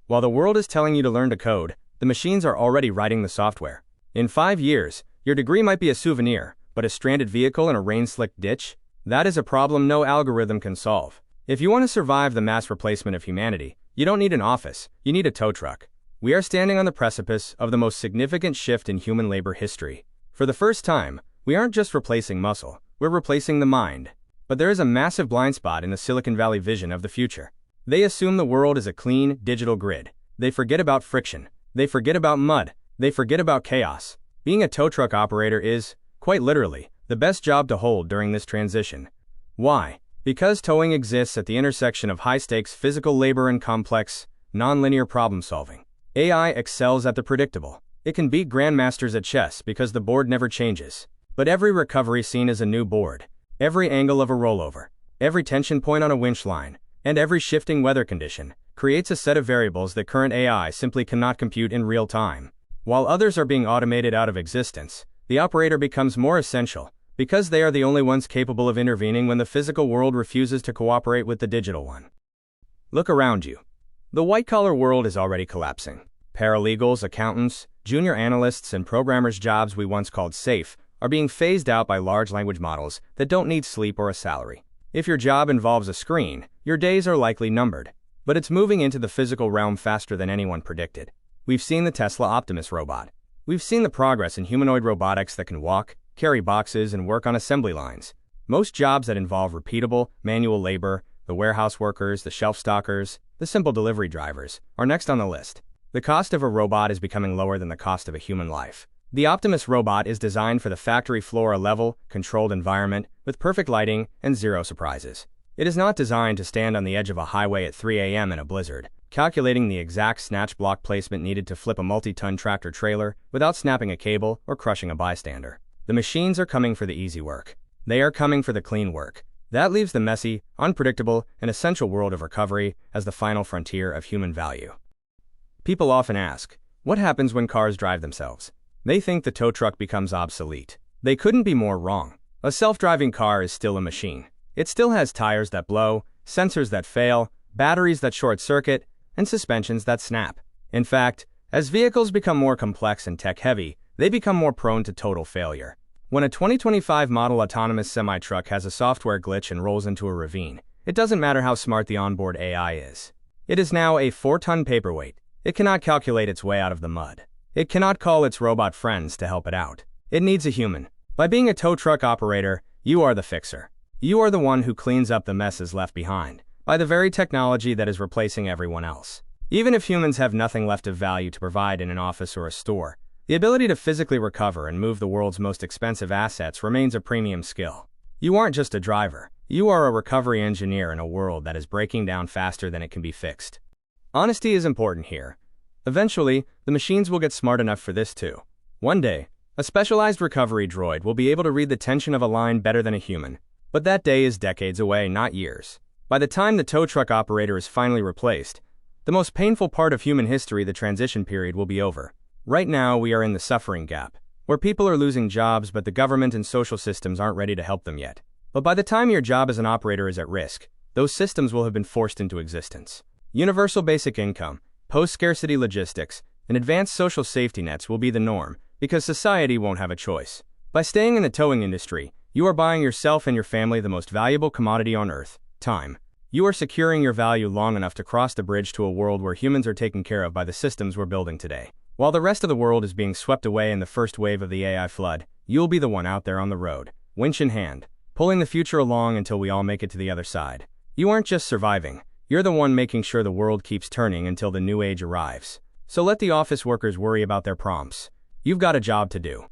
While the world is telling you to learn to code, the machines are already writing the software. In 5 years, your degree might be a souvenir, but a stranded vehicle in a rain-slicked ditch? That is a problem no algorithm can solve. If you want to survive the mass replacement of humanity, you don't need an office, you need a tow truck. We are standing on the precipice of the most significant shift in human labor history. For the first time, we aren't just replacing muscle, we're replacing the mind. But there is a massive blind spot in the Silicon Valley vision of the future. They assume the world is a clean, digital grid. They forget about friction. They forget about mud. They forget about chaos. Being a tow truck operator is, quite literally, the best job to hold during this transition. Why? Because towing exists at the intersection of high-stakes physical labor and complex, non-linear problem-solving. AI excels at the predictable. It can beat grandmasters at chess because the board never changes. But every recovery scene is a new board. Every angle of a rollover, every tension point on a winch line, and every shifting weather condition creates a set of variables that current AI simply cannot compute in real time. While others are being automated out of existence, the operator becomes more essential because they are the only ones capable of intervening when the physical world refuses to cooperate with the digital one. Look around you. The white-collar world is already collapsing. Paralegals, accountants, junior analysts, and programmers' jobs we once called safe are being phased out by large language models that don't need sleep or a salary. If your job involves a screen, your days are likely numbered. But it's moving into the physical realm faster than anyone predicted. We've seen the Tesla Optimus robot. We've seen the progress in humanoid robotics that can walk, carry boxes, and work on assembly lines. Most jobs that involve repeatable, manual labor, the warehouse workers, the shelf stockers, the simple delivery drivers, are next on the list. The cost of a robot is becoming lower than the cost of a human life. The Optimus robot is designed for the factory floor, a level, controlled environment with perfect lighting and zero surprises. It is not designed to stand on the edge of a highway at 3 a.m. in a blizzard, calculating the exact snatch block placement needed to flip a multi-ton tractor trailer without snapping a cable or crushing a bystander. The machines are coming for the easy work. They are coming for the clean work. That leaves the messy, unpredictable, and essential world of recovery as the final frontier of human value. People often ask, what happens when cars drive themselves? They think the tow truck becomes obsolete. They couldn't be more wrong. A self-driving car is still a machine. It still has tires that blow, sensors that fail, batteries that short-circuit, and suspensions that snap. In fact, as vehicles become more complex and tech-heavy, they become more prone to total failure. When a 2025 model autonomous semi-truck has a software glitch and rolls into a ravine, it doesn't matter how smart the onboard AI is. It is now a 4-ton paperweight. It cannot calculate its way out of the mud. It cannot call its robot friends to help it out. It needs a human. By being a tow truck operator, you are the fixer. You are the one who cleans up the messes left behind by the very technology that is replacing everyone else. Even if humans have nothing left of value to provide in an office or a store, the ability to physically recover and move the world's most expensive assets remains a premium skill. You aren't just a driver. You are a recovery engineer in a world that is breaking down faster than it can be fixed. Honesty is important here. Eventually, the machines will get smart enough for this too. One day, a specialized recovery droid will be able to read the tension of a line better than a human. But that day is decades away, not years. By the time the tow truck operator is finally replaced, the most painful part of human history, the transition period, will be over. Right now, we are in the suffering gap, where people are losing jobs but the government and social systems aren't ready to help them yet. But by the time your job as an operator is at risk, those systems will have been forced into existence. Universal basic income, post-scarcity logistics, and advanced social safety nets will be the norm, because society won't have a choice. By staying in the towing industry, you are buying yourself and your family the most valuable commodity on Earth, time. You are securing your value long enough to cross the bridge to a world where humans are taken care of by the systems we're building today. While the rest of the world is being swept away in the first wave of the AI flood, you'll be the one out there on the road, winch in hand, pulling the future along until we all make it to the other side. You aren't just surviving. You're the one making sure the world keeps turning until the new age arrives. So let the office workers worry about their prompts. You've got a job to do.